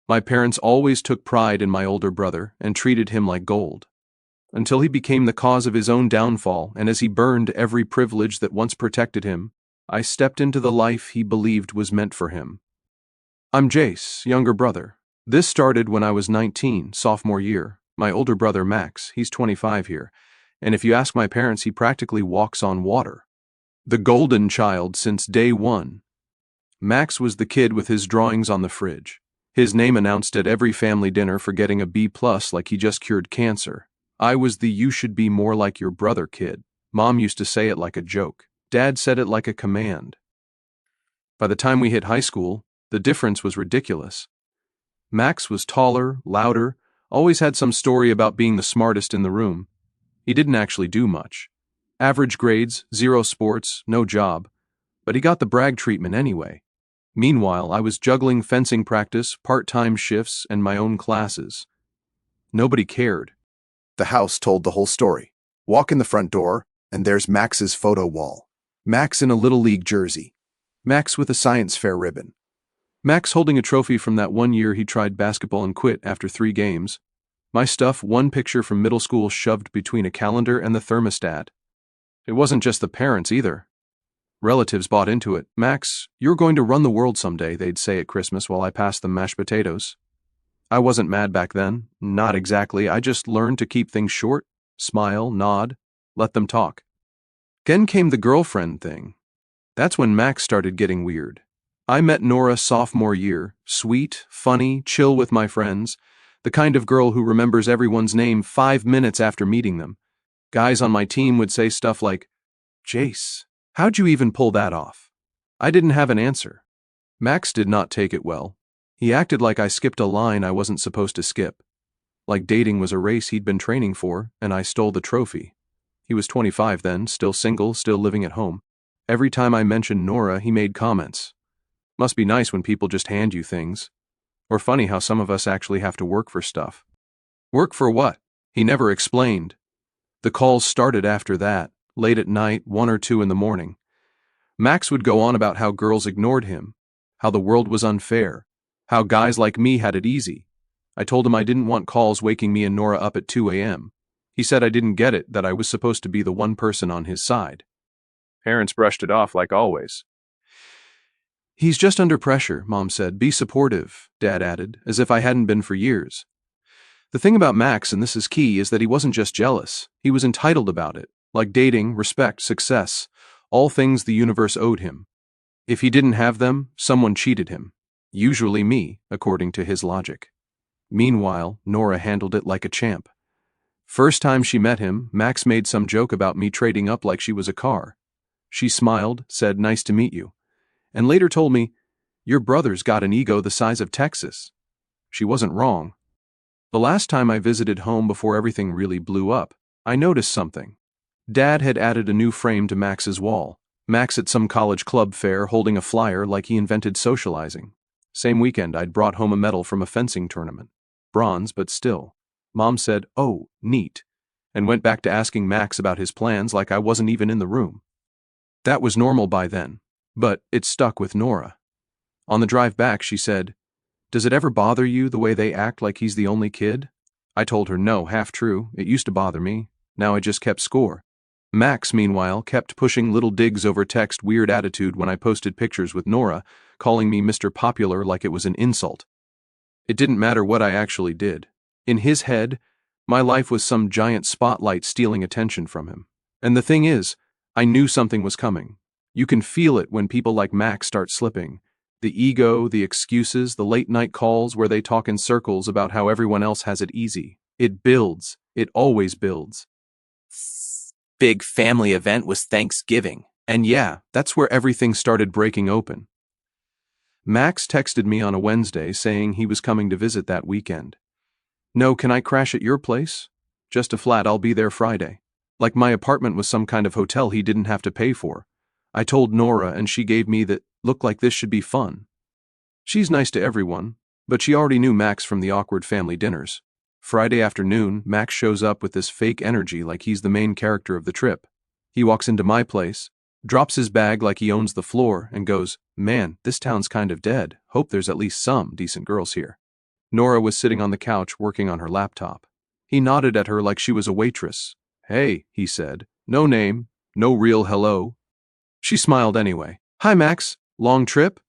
My parents always took pride in my older brother and treated him like gold. Until he became the cause of his own downfall, and as he burned every privilege that once protected him, I stepped into the life he believed was meant for him. I'm Jace, younger brother. This started when I was 19, sophomore year. My older brother Max, he's 25 here, and if you ask my parents, he practically walks on water. The golden child since day one. Max was the kid with his drawings on the fridge. His name announced at every family dinner for getting a B+ like he just cured cancer. I was the "you should be more like your brother" kid. Mom used to say it like a joke. Dad said it like a command. By the time we hit high school, the difference was ridiculous. Max was taller, louder, always had some story about being the smartest in the room. He didn't actually do much. Average grades, 0 sports, no job. But he got the brag treatment anyway. Meanwhile, I was juggling fencing practice, part-time shifts, and my own classes. Nobody cared. The house told the whole story. Walk in the front door, and there's Max's photo wall. Max in a Little League jersey. Max with a science fair ribbon. Max holding a trophy from that one year he tried basketball and quit after 3 games. My stuff, one picture from middle school shoved between a calendar and the thermostat. It wasn't just the parents either. Relatives bought into it. "Max, you're going to run the world someday," they'd say at Christmas while I passed them mashed potatoes. I wasn't mad back then. Not exactly. I just learned to keep things short, smile, nod, let them talk. Then came the girlfriend thing. That's when Max started getting weird. I met Nora sophomore year, sweet, funny, chill with my friends, the kind of girl who remembers everyone's name 5 minutes after meeting them. Guys on my team would say stuff like, "Jace, how'd you even pull that off?" I didn't have an answer. Max did not take it well. He acted like I skipped a line I wasn't supposed to skip. Like dating was a race he'd been training for, and I stole the trophy. He was 25 then, still single, still living at home. Every time I mentioned Nora, he made comments. Must be nice when people just hand you things. Or funny how some of us actually have to work for stuff. Work for what? He never explained. The calls started after that, late at night, 1 or 2 in the morning. Max would go on about how girls ignored him, how the world was unfair, how guys like me had it easy. I told him I didn't want calls waking me and Nora up at 2 a.m. He said I didn't get it, that I was supposed to be the one person on his side. Parents brushed it off like always. "He's just under pressure," Mom said. "Be supportive," Dad added, as if I hadn't been for years. The thing about Max, and this is key, is that he wasn't just jealous. He was entitled about it, like dating, respect, success, all things the universe owed him. If he didn't have them, someone cheated him. Usually me, according to his logic. Meanwhile, Nora handled it like a champ. First time she met him, Max made some joke about me trading up like she was a car. She smiled, said, "Nice to meet you," and later told me, "Your brother's got an ego the size of Texas." She wasn't wrong. The last time I visited home before everything really blew up, I noticed something. Dad had added a new frame to Max's wall. Max at some college club fair holding a flyer like he invented socializing. Same weekend I'd brought home a medal from a fencing tournament. Bronze, but still. Mom said, "Oh, neat," and went back to asking Max about his plans like I wasn't even in the room. That was normal by then, but it stuck with Nora. On the drive back she said, "Does it ever bother you the way they act like he's the only kid?" I told her no, half true. It used to bother me. Now I just kept score. Max, meanwhile, kept pushing little digs over text, weird attitude when I posted pictures with Nora, calling me Mr. Popular like it was an insult. It didn't matter what I actually did. In his head, my life was some giant spotlight stealing attention from him. And the thing is, I knew something was coming. You can feel it when people like Max start slipping. The ego, the excuses, the late-night calls where they talk in circles about how everyone else has it easy. It builds. It always builds. Big family event was Thanksgiving. And yeah, that's where everything started breaking open. Max texted me on a Wednesday saying he was coming to visit that weekend. "No, can I crash at your place?" "Just a flat, I'll be there Friday." Like my apartment was some kind of hotel he didn't have to pay for. I told Nora and she gave me that looked like this should be fun. She's nice to everyone, but she already knew Max from the awkward family dinners. Friday afternoon, Max shows up with this fake energy like he's the main character of the trip. He walks into my place, drops his bag like he owns the floor, and goes, "Man, this town's kind of dead. Hope there's at least some decent girls here." Nora was sitting on the couch working on her laptop. He nodded at her like she was a waitress. "Hey," he said. "No name, no real hello." She smiled anyway. "Hi, Max. Long trip?"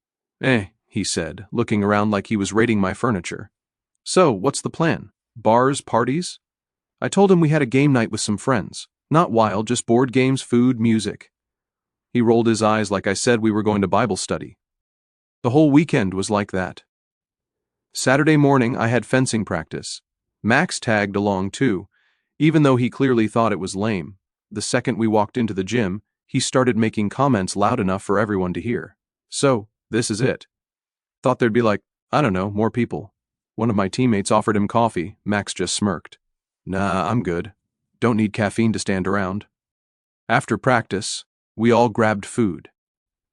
He said, looking around like he was raiding my furniture. "So, what's the plan? Bars, parties?" I told him we had a game night with some friends. Not wild, just board games, food, music. He rolled his eyes like I said we were going to Bible study. The whole weekend was like that. Saturday morning, I had fencing practice. Max tagged along too, even though he clearly thought it was lame. The second we walked into the gym, he started making comments loud enough for everyone to hear. "So, this is it." Thought there'd be like, I don't know, more people. One of my teammates offered him coffee. Max just smirked. "Nah, I'm good. Don't need caffeine to stand around." After practice, we all grabbed food.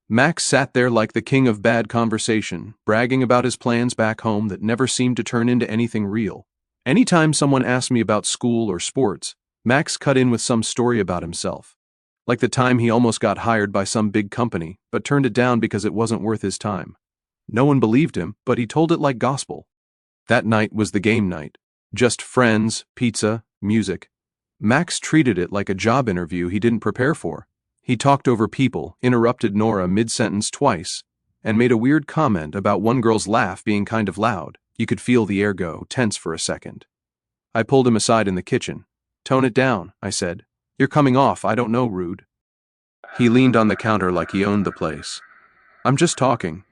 Max sat there like the king of bad conversation, bragging about his plans back home that never seemed to turn into anything real. Anytime someone asked me about school or sports, Max cut in with some story about himself. Like the time he almost got hired by some big company, but turned it down because it wasn't worth his time. No one believed him, but he told it like gospel. That night was the game night. Just friends, pizza, music. Max treated it like a job interview he didn't prepare for. He talked over people, interrupted Nora mid-sentence twice, and made a weird comment about one girl's laugh being kind of loud. You could feel the air go tense for a second. I pulled him aside in the kitchen. "Tone it down," I said. "You're coming off, I don't know, rude." He leaned on the counter like he owned the place. "I'm just talking.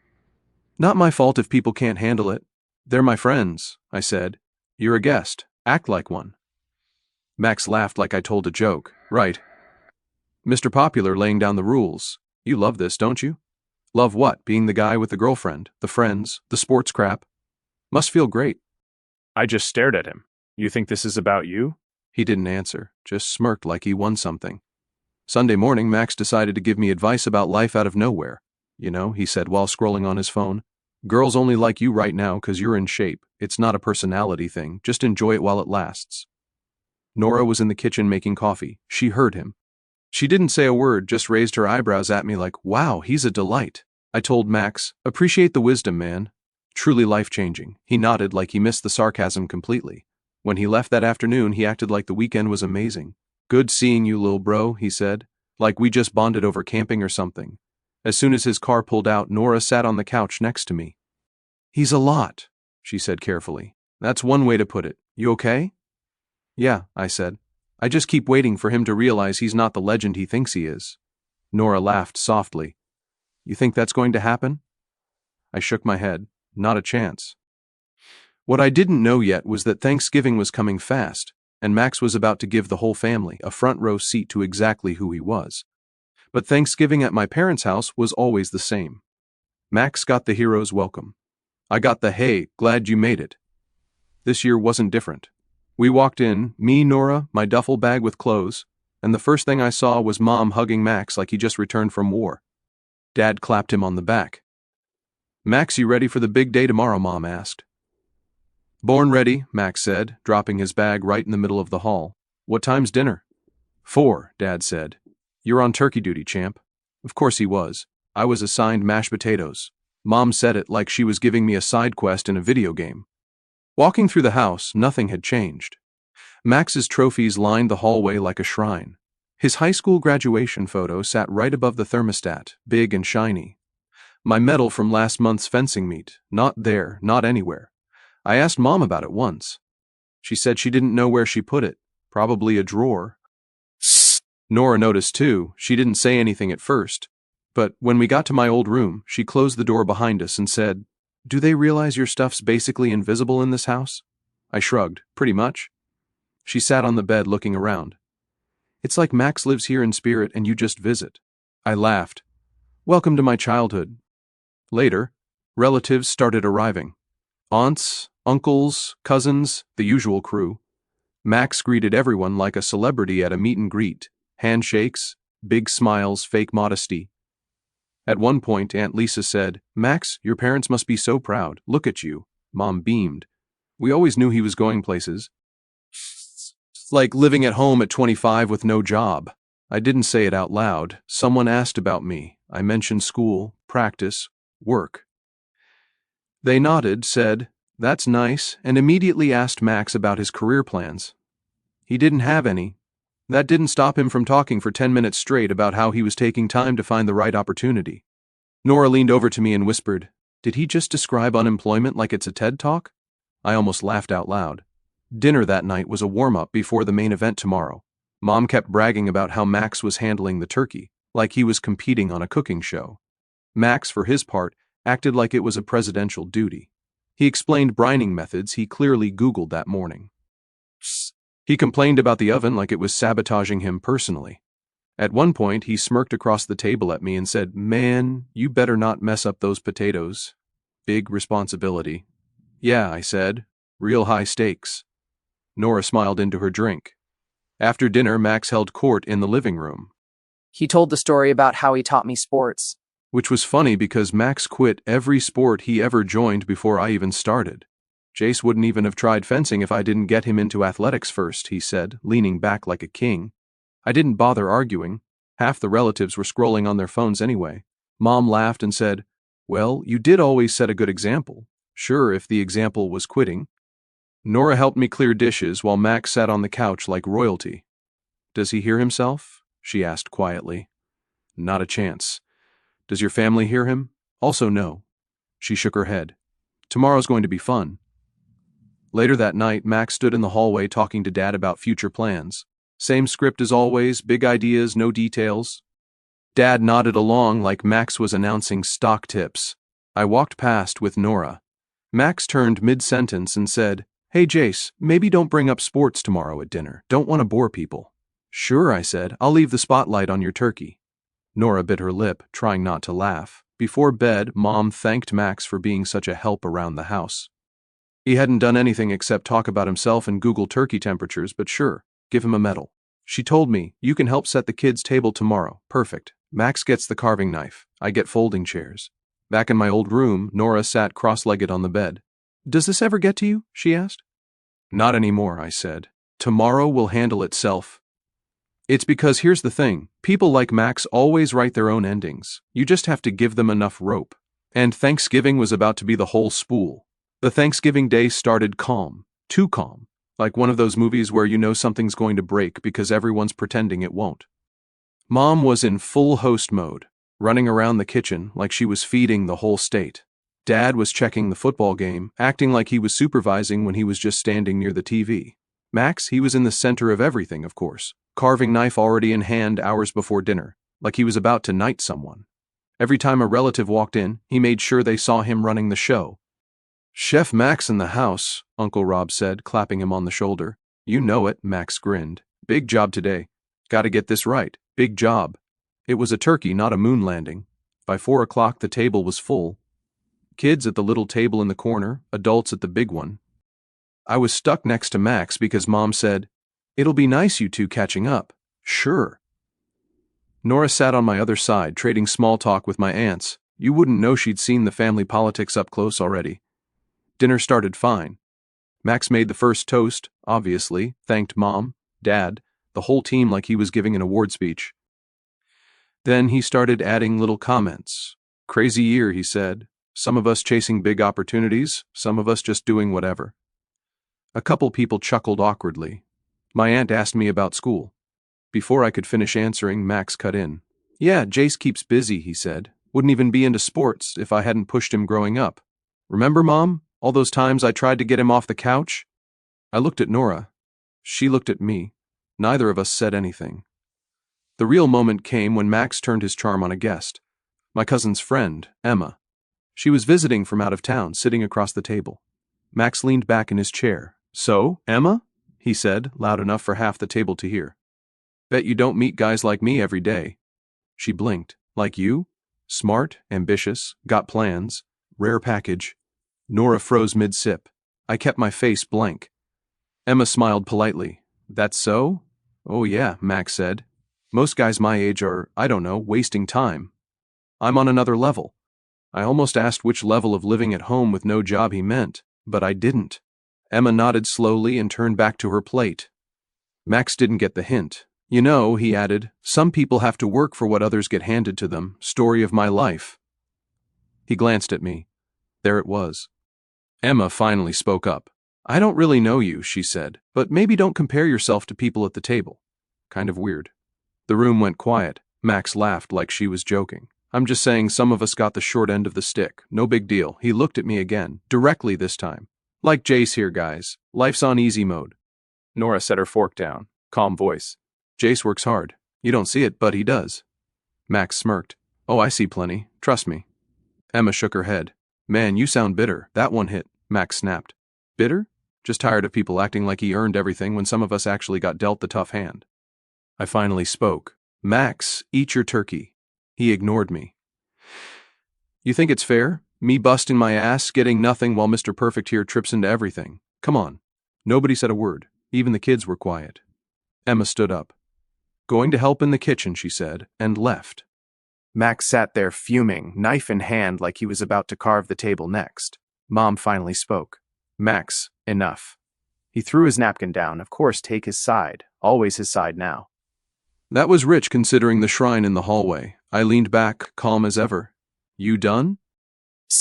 Not my fault if people can't handle it. They're my friends," I said. "You're a guest. Act like one." Max laughed like I told a joke. "Right. Mr. Popular laying down the rules. You love this, don't you?" "Love what? Being the guy with the girlfriend, the friends, the sports crap? Must feel great." I just stared at him. "You think this is about you?" He didn't answer, just smirked like he won something. Sunday morning, Max decided to give me advice about life out of nowhere. "You know," he said while scrolling on his phone, "girls only like you right now 'cause you're in shape. It's not a personality thing, just enjoy it while it lasts." Nora was in the kitchen making coffee. She heard him. She didn't say a word, just raised her eyebrows at me like, "Wow, he's a delight." I told Max, "Appreciate the wisdom, man. Truly life-changing." He nodded like he missed the sarcasm completely. When he left that afternoon, he acted like the weekend was amazing. "Good seeing you, lil' bro," he said, like we just bonded over camping or something. As soon as his car pulled out, Nora sat on the couch next to me. "He's a lot," she said carefully. "That's one way to put it. You okay?" "Yeah," I said. "I just keep waiting for him to realize he's not the legend he thinks he is." Nora laughed softly. "You think that's going to happen?" I shook my head. Not a chance. What I didn't know yet was that Thanksgiving was coming fast, and Max was about to give the whole family a front row seat to exactly who he was. But Thanksgiving at my parents' house was always the same. Max got the hero's welcome. I got the "hey, glad you made it." This year wasn't different. We walked in, me, Nora, my duffel bag with clothes, and the first thing I saw was Mom hugging Max like he just returned from war. Dad clapped him on the back. "Max, you ready for the big day tomorrow?" Mom asked. "Born ready," Max said, dropping his bag right in the middle of the hall. "What time's dinner?" "4," Dad said. "You're on turkey duty, champ." Of course he was. I was assigned mashed potatoes. Mom said it like she was giving me a side quest in a video game. Walking through the house, nothing had changed. Max's trophies lined the hallway like a shrine. His high school graduation photo sat right above the thermostat, big and shiny. My medal from last month's fencing meet, not there, not anywhere. I asked Mom about it once. She said she didn't know where she put it, probably a drawer. Nora noticed too. She didn't say anything at first. But when we got to my old room, she closed the door behind us and said, "Do they realize your stuff's basically invisible in this house?" I shrugged. "Pretty much." She sat on the bed looking around. "It's like Max lives here in spirit and you just visit." I laughed. "Welcome to my childhood." Later, relatives started arriving. Aunts, uncles, cousins, the usual crew. Max greeted everyone like a celebrity at a meet and greet. Handshakes, big smiles, fake modesty. At one point, Aunt Lisa said, "Max, your parents must be so proud. Look at you." Mom beamed. "We always knew he was going places. Like living at home at 25 with no job." I didn't say it out loud. Someone asked about me. I mentioned school, practice, work. They nodded, said, "That's nice," and immediately asked Max about his career plans. He didn't have any. That didn't stop him from talking for 10 minutes straight about how he was taking time to find the right opportunity. Nora leaned over to me and whispered, "Did he just describe unemployment like it's a TED Talk?" I almost laughed out loud. Dinner that night was a warm-up before the main event tomorrow. Mom kept bragging about how Max was handling the turkey, like he was competing on a cooking show. Max, for his part, acted like it was a presidential duty. He explained brining methods he clearly Googled that morning. He complained about the oven like it was sabotaging him personally. At one point, he smirked across the table at me and said, "Man, you better not mess up those potatoes. Big responsibility." "Yeah," I said. "Real high stakes." Nora smiled into her drink. After dinner, Max held court in the living room, He told the story about how he taught me sports. which was funny because Max quit every sport he ever joined before I even started. "Jace wouldn't even have tried fencing if I didn't get him into athletics first," he said, leaning back like a king. I didn't bother arguing. Half the relatives were scrolling on their phones anyway. Mom laughed and said, "Well, you did always set a good example. Sure, if the example was quitting." Nora helped me clear dishes while Max sat on the couch like royalty. "Does he hear himself?" she asked quietly. "Not a chance." "Does your family hear him?" "Also no." She shook her head. "Tomorrow's going to be fun." Later that night, Max stood in the hallway talking to Dad about future plans. Same script as always, big ideas, no details. Dad nodded along like Max was announcing stock tips. I walked past with Nora. Max turned mid-sentence and said, "Hey Jace, maybe don't bring up sports tomorrow at dinner. Don't want to bore people." "Sure," I said. "I'll leave the spotlight on your turkey." Nora bit her lip, trying not to laugh. Before bed, Mom thanked Max for being such a help around the house. He hadn't done anything except talk about himself and Google turkey temperatures, but sure, give him a medal. She told me, "You can help set the kids' table tomorrow." Perfect. Max gets the carving knife. I get folding chairs. Back in my old room, Nora sat cross-legged on the bed. "Does this ever get to you?" she asked. "Not anymore," I said. "Tomorrow will handle itself." It's because here's the thing, people like Max always write their own endings. You just have to give them enough rope. And Thanksgiving was about to be the whole spool. The Thanksgiving day started calm, too calm, like one of those movies where you know something's going to break because everyone's pretending it won't. Mom was in full host mode, running around the kitchen like she was feeding the whole state. Dad was checking the football game, acting like he was supervising when he was just standing near the TV. Max, he was in the center of everything, of course, carving knife already in hand hours before dinner, like he was about to knight someone. Every time a relative walked in, he made sure they saw him running the show. "Chef Max in the house," Uncle Rob said, clapping him on the shoulder. "You know it," Max grinned. "Big job today. Gotta get this right. Big job." It was a turkey, not a moon landing. By 4 o'clock, the table was full. Kids at the little table in the corner, adults at the big one. I was stuck next to Max because Mom said, "It'll be nice you two catching up." "Sure." Nora sat on my other side, trading small talk with my aunts. You wouldn't know she'd seen the family politics up close already. Dinner started fine. Max made the first toast, obviously, thanked Mom, Dad, the whole team like he was giving an award speech. Then he started adding little comments. "Crazy year," he said. "Some of us chasing big opportunities, some of us just doing whatever." A couple people chuckled awkwardly. My aunt asked me about school. Before I could finish answering, Max cut in. "Yeah, Jace keeps busy," he said. "Wouldn't even be into sports if I hadn't pushed him growing up. Remember, Mom, all those times I tried to get him off the couch?" I looked at Nora. She looked at me. Neither of us said anything. The real moment came when Max turned his charm on a guest. My cousin's friend, Emma. She was visiting from out of town, sitting across the table. Max leaned back in his chair. "So, Emma?" he said, loud enough for half the table to hear. "Bet you don't meet guys like me every day." She blinked. "Like you? Smart, ambitious, got plans, rare package." Nora froze mid-sip. I kept my face blank. Emma smiled politely. "That's so?" "Oh yeah," Max said. "Most guys my age are, I don't know, wasting time. I'm on another level." I almost asked which level of living at home with no job he meant, but I didn't. Emma nodded slowly and turned back to her plate. Max didn't get the hint. "You know," he added, "some people have to work for what others get handed to them. Story of my life." He glanced at me. There it was. Emma finally spoke up. I don't really know you, she said, but maybe don't compare yourself to people at the table. Kind of weird. The room went quiet. Max laughed like she was joking. I'm just saying some of us got the short end of the stick. No big deal. He looked at me again, directly this time. Like Jace here, guys. Life's on easy mode. Nora set her fork down, calm voice. Jace works hard. You don't see it, but he does. Max smirked. Oh, I see plenty. Trust me. Emma shook her head. Man, you sound bitter. That one hit. Max snapped. Bitter? Just tired of people acting like he earned everything when some of us actually got dealt the tough hand. I finally spoke. Max, eat your turkey. He ignored me. You think it's fair? Me busting my ass, getting nothing while Mr. Perfect here trips into everything. Come on. Nobody said a word. Even the kids were quiet. Emma stood up. Going to help in the kitchen, she said, and left. Max sat there fuming, knife in hand like he was about to carve the table next. Mom finally spoke. Max, enough. He threw his napkin down. Of course, take his side. Always his side now. That was rich considering the shrine in the hallway. I leaned back, calm as ever. You done?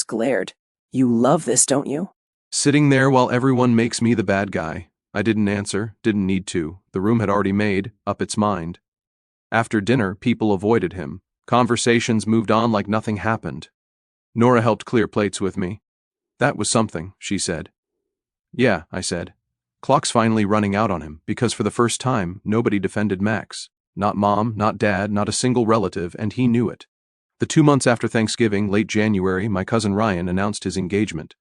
Glared. You love this, don't you? Sitting there while everyone makes me the bad guy. I didn't answer, didn't need to. The room had already made up its mind. After dinner, people avoided him. Conversations moved on like nothing happened. Nora helped clear plates with me. That was something, she said. Yeah, I said. Clock's finally running out on him, because for the first time, nobody defended Max. Not mom, not dad, not a single relative, and he knew it. The 2 months after Thanksgiving, late January, my cousin Ryan announced his engagement.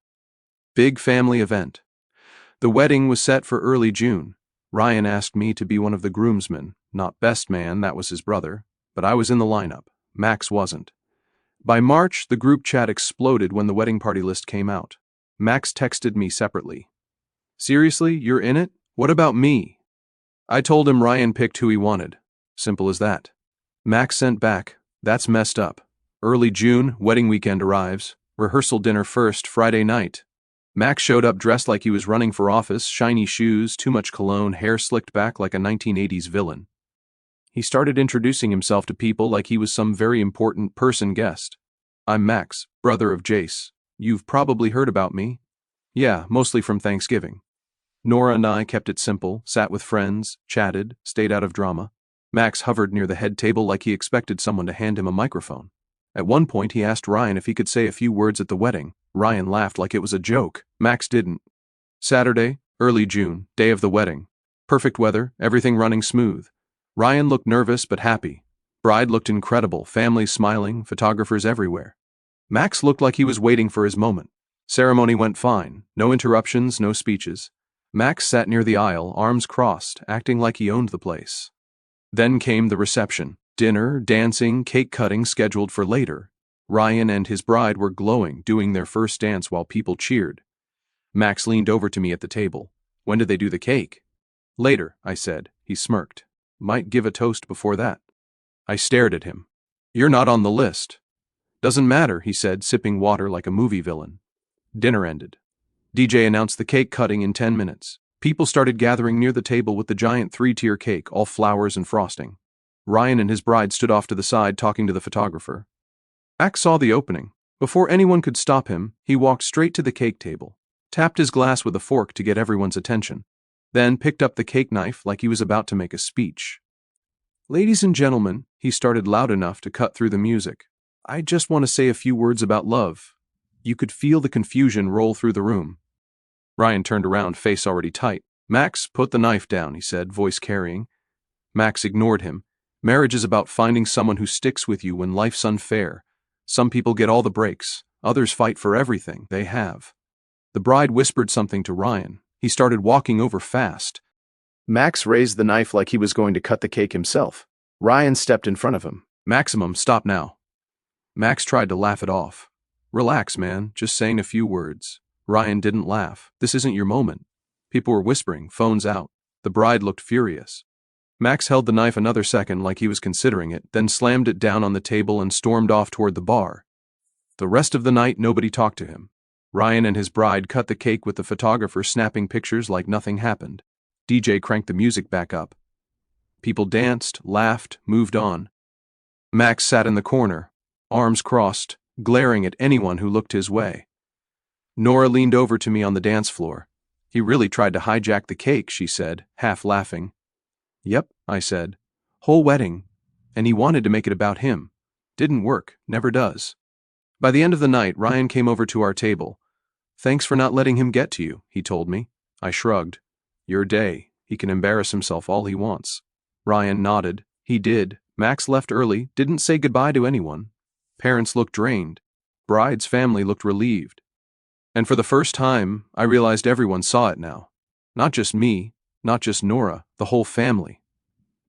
Big family event. The wedding was set for early June. Ryan asked me to be one of the groomsmen, not best man, that was his brother, but I was in the lineup. Max wasn't. By March, the group chat exploded when the wedding party list came out. Max texted me separately. Seriously, you're in it? What about me? I told him Ryan picked who he wanted. Simple as that. Max sent back, that's messed up. Early June, wedding weekend arrives. Rehearsal dinner first, Friday night. Max showed up dressed like he was running for office, shiny shoes, too much cologne, hair slicked back like a 1980s villain. He started introducing himself to people like he was some very important person guest. I'm Max, brother of Jace. You've probably heard about me. Yeah, mostly from Thanksgiving. Nora and I kept it simple, sat with friends, chatted, stayed out of drama. Max hovered near the head table like he expected someone to hand him a microphone. At one point he asked Ryan if he could say a few words at the wedding. Ryan laughed like it was a joke. Max didn't. Saturday, early June, day of the wedding. Perfect weather, everything running smooth. Ryan looked nervous but happy. Bride looked incredible, family smiling, photographers everywhere. Max looked like he was waiting for his moment. Ceremony went fine, no interruptions, no speeches. Max sat near the aisle, arms crossed, acting like he owned the place. Then came the reception. Dinner, dancing, cake cutting scheduled for later. Ryan and his bride were glowing, doing their first dance while people cheered. Max leaned over to me at the table. When did they do the cake? Later, I said. He smirked. Might give a toast before that. I stared at him. You're not on the list. Doesn't matter, he said, sipping water like a movie villain. Dinner ended. DJ announced the cake cutting in 10 minutes. People started gathering near the table with the giant 3-tier cake, all flowers and frosting. Ryan and his bride stood off to the side talking to the photographer. Max saw the opening. Before anyone could stop him, he walked straight to the cake table, tapped his glass with a fork to get everyone's attention, then picked up the cake knife like he was about to make a speech. Ladies and gentlemen, he started loud enough to cut through the music. I just want to say a few words about love. You could feel the confusion roll through the room. Ryan turned around, face already tight. Max, put the knife down, he said, voice carrying. Max ignored him. Marriage is about finding someone who sticks with you when life's unfair. Some people get all the breaks. Others fight for everything they have. The bride whispered something to Ryan. He started walking over fast. Max raised the knife like he was going to cut the cake himself. Ryan stepped in front of him. Maximum, stop now. Max tried to laugh it off. Relax, man, just saying a few words. Ryan didn't laugh. This isn't your moment. People were whispering, phones out. The bride looked furious. Max held the knife another second like he was considering it, then slammed it down on the table and stormed off toward the bar. The rest of the night, nobody talked to him. Ryan and his bride cut the cake with the photographer snapping pictures like nothing happened. DJ cranked the music back up. People danced, laughed, moved on. Max sat in the corner, arms crossed, glaring at anyone who looked his way. Nora leaned over to me on the dance floor. He really tried to hijack the cake, she said, half laughing. Yep, I said. Whole wedding. And he wanted to make it about him. Didn't work, never does. By the end of the night, Ryan came over to our table. Thanks for not letting him get to you, he told me. I shrugged. Your day. He can embarrass himself all he wants. Ryan nodded. He did. Max left early, didn't say goodbye to anyone. Parents looked drained. Bride's family looked relieved. And for the first time, I realized everyone saw it now. Not just me, not just Nora, the whole family.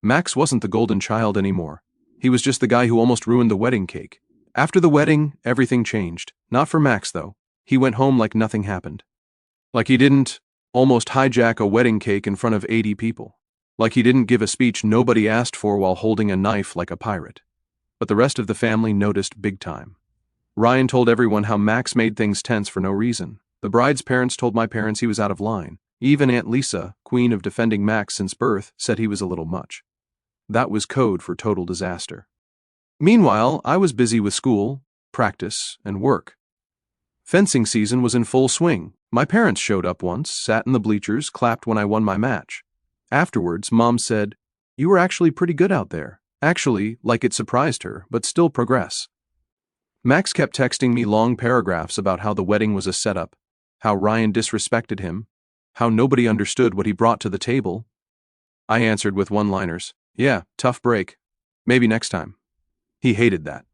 Max wasn't the golden child anymore. He was just the guy who almost ruined the wedding cake. After the wedding, everything changed. Not for Max, though. He went home like nothing happened. Like he didn't almost hijack a wedding cake in front of 80 people. Like he didn't give a speech nobody asked for while holding a knife like a pirate. But the rest of the family noticed big time. Ryan told everyone how Max made things tense for no reason. The bride's parents told my parents he was out of line. Even Aunt Lisa, queen of defending Max since birth, said he was a little much. That was code for total disaster. Meanwhile, I was busy with school, practice, and work. Fencing season was in full swing. My parents showed up once, sat in the bleachers, clapped when I won my match. Afterwards, Mom said, "You were actually pretty good out there." Actually, like it surprised her, but still progress. Max kept texting me long paragraphs about how the wedding was a setup, how Ryan disrespected him, how nobody understood what he brought to the table. I answered with one-liners. Yeah, tough break. Maybe next time. He hated that.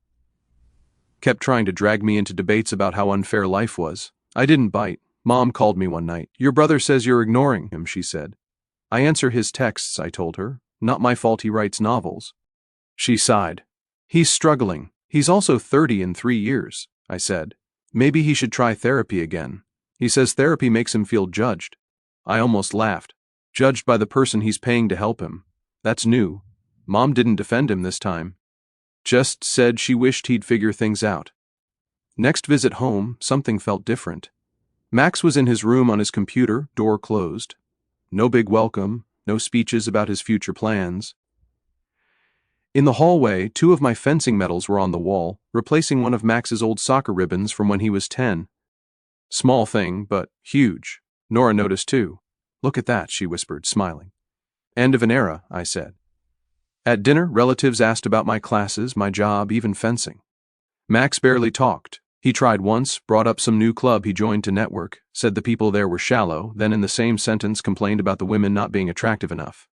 Kept trying to drag me into debates about how unfair life was. I didn't bite. Mom called me one night. Your brother says you're ignoring him, she said. I answer his texts, I told her. Not my fault he writes novels. She sighed. He's struggling. He's also 30 in 3 years, I said. Maybe he should try therapy again. He says therapy makes him feel judged. I almost laughed. Judged by the person he's paying to help him. That's new. Mom didn't defend him this time. Just said she wished he'd figure things out. Next visit home, something felt different. Max was in his room on his computer, door closed. No big welcome, no speeches about his future plans. In the hallway, 2 of my fencing medals were on the wall, replacing one of Max's old soccer ribbons from when he was 10. Small thing, but huge. Nora noticed too. Look at that, she whispered, smiling. End of an era, I said. At dinner, relatives asked about my classes, my job, even fencing. Max barely talked. He tried once, brought up some new club he joined to network, said the people there were shallow, then in the same sentence complained about the women not being attractive enough.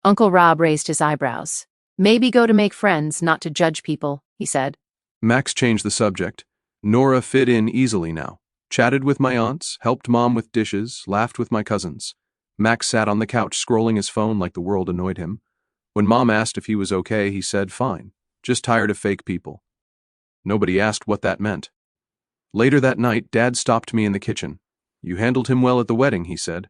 Uncle Rob raised his eyebrows. Maybe go to make friends, not to judge people, he said. Max changed the subject. Nora fit in easily now. Chatted with my aunts, helped Mom with dishes, laughed with my cousins. Max sat on the couch scrolling his phone like the world annoyed him. When Mom asked if he was okay, he said, fine, just tired of fake people. Nobody asked what that meant. Later that night, Dad stopped me in the kitchen. You handled him well at the wedding, he said.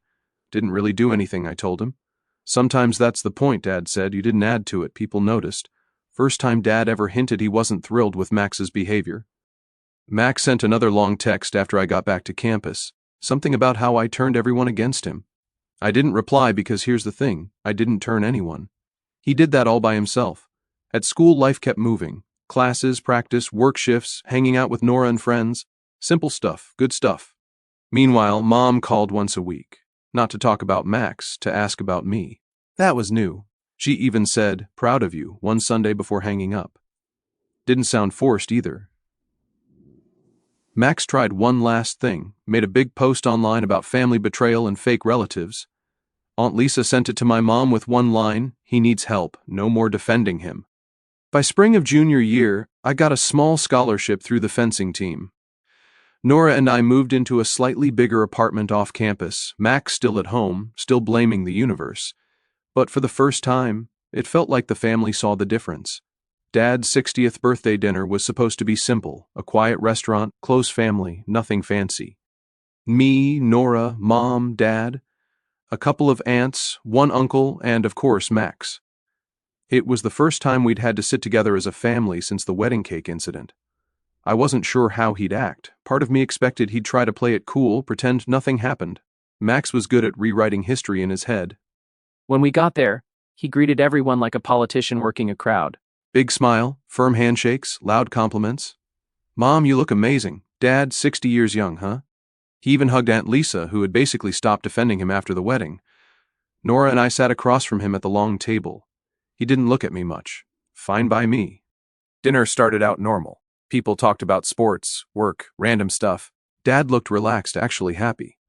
Didn't really do anything, I told him. Sometimes that's the point, Dad said. You didn't add to it, people noticed. First time Dad ever hinted he wasn't thrilled with Max's behavior. Max sent another long text after I got back to campus. Something about how I turned everyone against him. I didn't reply because here's the thing, I didn't turn anyone. He did that all by himself. At school, life kept moving. Classes, practice, work shifts, hanging out with Nora and friends. Simple stuff, good stuff. Meanwhile, Mom called once a week. Not to talk about Max, to ask about me. That was new. She even said, proud of you, one Sunday before hanging up. Didn't sound forced either. Max tried one last thing, made a big post online about family betrayal and fake relatives. Aunt Lisa sent it to my mom with one line, he needs help, no more defending him. By spring of junior year, I got a small scholarship through the fencing team. Nora and I moved into a slightly bigger apartment off campus, Max still at home, still blaming the universe. But for the first time, it felt like the family saw the difference. Dad's 60th birthday dinner was supposed to be simple, a quiet restaurant, close family, nothing fancy. Me, Nora, Mom, Dad, a couple of aunts, one uncle, and of course Max. It was the first time we'd had to sit together as a family since the wedding cake incident. I wasn't sure how he'd act. Part of me expected he'd try to play it cool, pretend nothing happened. Max was good at rewriting history in his head. When we got there, he greeted everyone like a politician working a crowd. Big smile, firm handshakes, loud compliments. Mom, you look amazing. Dad, 60 years young, huh? He even hugged Aunt Lisa, who had basically stopped defending him after the wedding. Nora and I sat across from him at the long table. He didn't look at me much. Fine by me. Dinner started out normal. People talked about sports, work, random stuff. Dad looked relaxed, actually happy.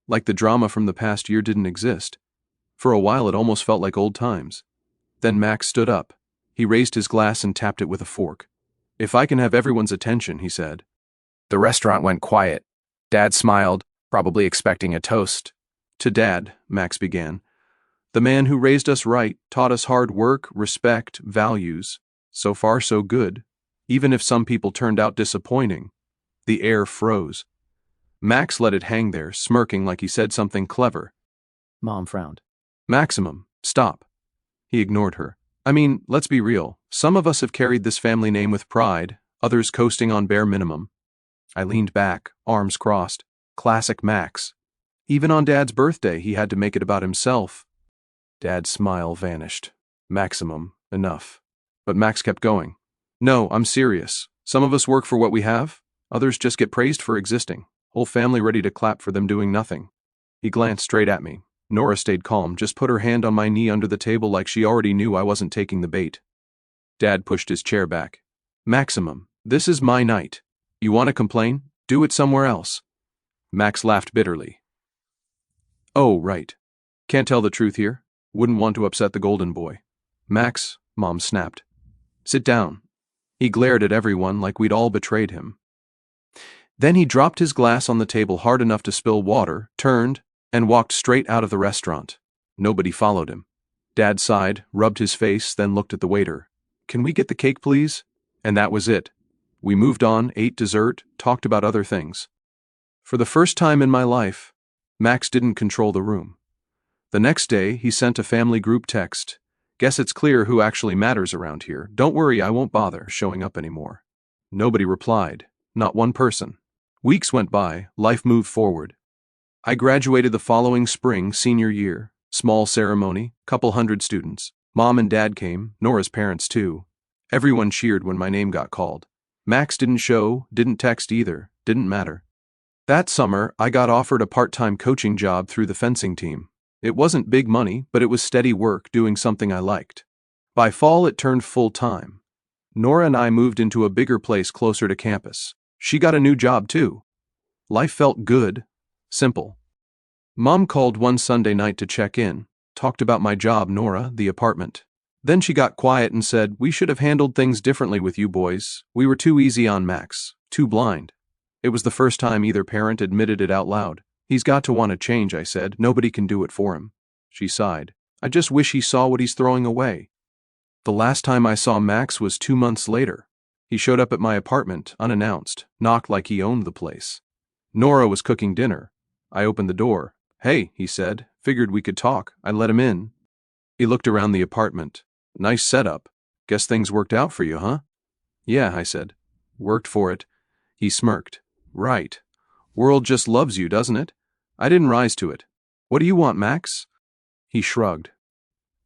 Like the drama from the past year didn't exist. For a while it almost felt like old times. Then Max stood up. He raised his glass and tapped it with a fork. "If I can have everyone's attention," he said. The restaurant went quiet. Dad smiled, probably expecting a toast. "To Dad," Max began. "The man who raised us right, taught us hard work, respect, values. So far so good. Even if some people turned out disappointing." The air froze. Max let it hang there, smirking like he said something clever. Mom frowned. "Maximum, stop." He ignored her. "I mean, let's be real. Some of us have carried this family name with pride, others coasting on bare minimum." I leaned back, arms crossed. Classic Max. Even on Dad's birthday, he had to make it about himself. Dad's smile vanished. "Maximum, enough." But Max kept going. "No, I'm serious. Some of us work for what we have, others just get praised for existing. Whole family ready to clap for them doing nothing." He glanced straight at me. Nora stayed calm, just put her hand on my knee under the table like she already knew I wasn't taking the bait. Dad pushed his chair back. "Maximum, this is my night. You want to complain? Do it somewhere else." Max laughed bitterly. "Oh, right. Can't tell the truth here? Wouldn't want to upset the golden boy." "Max," Mom snapped. "Sit down." He glared at everyone like we'd all betrayed him. Then he dropped his glass on the table hard enough to spill water, turned, and walked straight out of the restaurant. Nobody followed him. Dad sighed, rubbed his face, then looked at the waiter. "Can we get the cake, please?" And that was it. We moved on, ate dessert, talked about other things. For the first time in my life, Max didn't control the room. The next day, he sent a family group text. "Guess it's clear who actually matters around here. Don't worry, I won't bother showing up anymore." Nobody replied. Not one person. Weeks went by, life moved forward. I graduated the following spring, senior year. Small ceremony, couple hundred students. Mom and Dad came, Nora's parents too. Everyone cheered when my name got called. Max didn't show, didn't text either, didn't matter. That summer, I got offered a part-time coaching job through the fencing team. It wasn't big money, but it was steady work doing something I liked. By fall, it turned full-time. Nora and I moved into a bigger place closer to campus. She got a new job too. Life felt good, simple. Mom called one Sunday night to check in, talked about my job, Nora, the apartment. Then she got quiet and said, "We should have handled things differently with you boys. We were too easy on Max, too blind." It was the first time either parent admitted it out loud. "He's got to want to change," I said. "Nobody can do it for him." She sighed. "I just wish he saw what he's throwing away." The last time I saw Max was 2 months later. He showed up at my apartment, unannounced, knocked like he owned the place. Nora was cooking dinner. I opened the door. "Hey," he said. "Figured we could talk." I let him in. He looked around the apartment. "Nice setup. Guess things worked out for you, huh?" "Yeah," I said. "Worked for it." He smirked. "Right. World just loves you, doesn't it? I didn't rise to it. What do you want, Max?" He shrugged.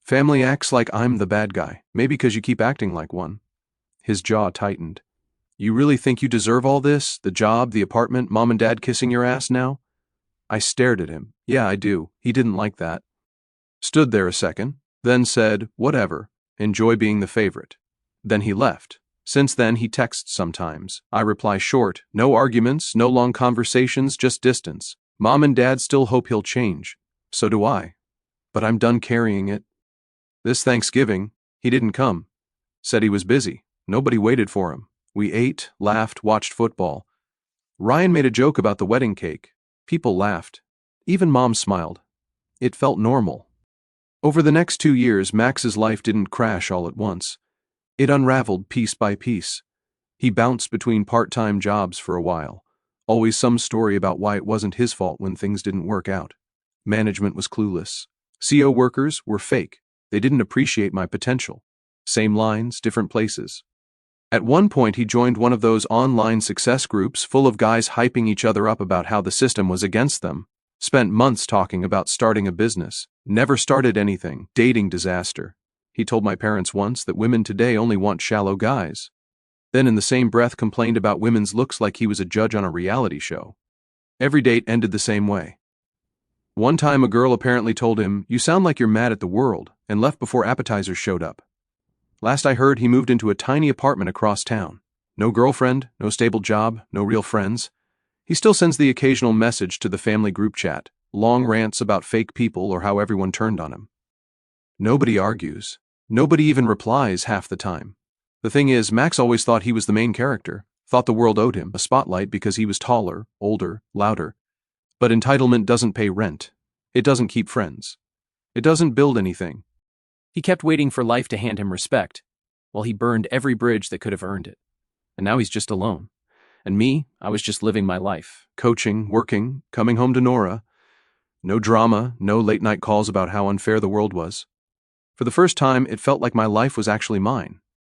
"Family acts like I'm the bad guy, maybe because you keep acting like one." His jaw tightened. "You really think you deserve all this? The job, the apartment, Mom and Dad kissing your ass now?" I stared at him. "Yeah, I do." He didn't like that. Stood there a second, then said, "Whatever. Enjoy being the favorite." Then he left. Since then, he texts sometimes. I reply short. No arguments, no long conversations, just distance. Mom and Dad still hope he'll change. So do I. But I'm done carrying it. This Thanksgiving, he didn't come. Said he was busy. Nobody waited for him. We ate, laughed, watched football. Ryan made a joke about the wedding cake. People laughed. Even Mom smiled. It felt normal. Over the next 2 years, Max's life didn't crash all at once. It unraveled piece by piece. He bounced between part-time jobs for a while. Always some story about why it wasn't his fault when things didn't work out. Management was clueless. CO workers were fake. They didn't appreciate my potential. Same lines, different places. At one point, he joined one of those online success groups full of guys hyping each other up about how the system was against them. Spent months talking about starting a business. Never started anything. Dating disaster. He told my parents once that women today only want shallow guys. Then in the same breath complained about women's looks like he was a judge on a reality show. Every date ended the same way. One time a girl apparently told him, "You sound like you're mad at the world," and left before appetizers showed up. Last I heard, he moved into a tiny apartment across town. No girlfriend, no stable job, no real friends. He still sends the occasional message to the family group chat, long rants about fake people or how everyone turned on him. Nobody argues. Nobody even replies half the time. The thing is, Max always thought he was the main character, thought the world owed him a spotlight because he was taller, older, louder. But entitlement doesn't pay rent. It doesn't keep friends. It doesn't build anything. He kept waiting for life to hand him respect, while he burned every bridge that could have earned it. And now he's just alone. And me, I was just living my life. Coaching, working, coming home to Nora. No drama, no late-night calls about how unfair the world was. For the first time, it felt like my life was actually mine.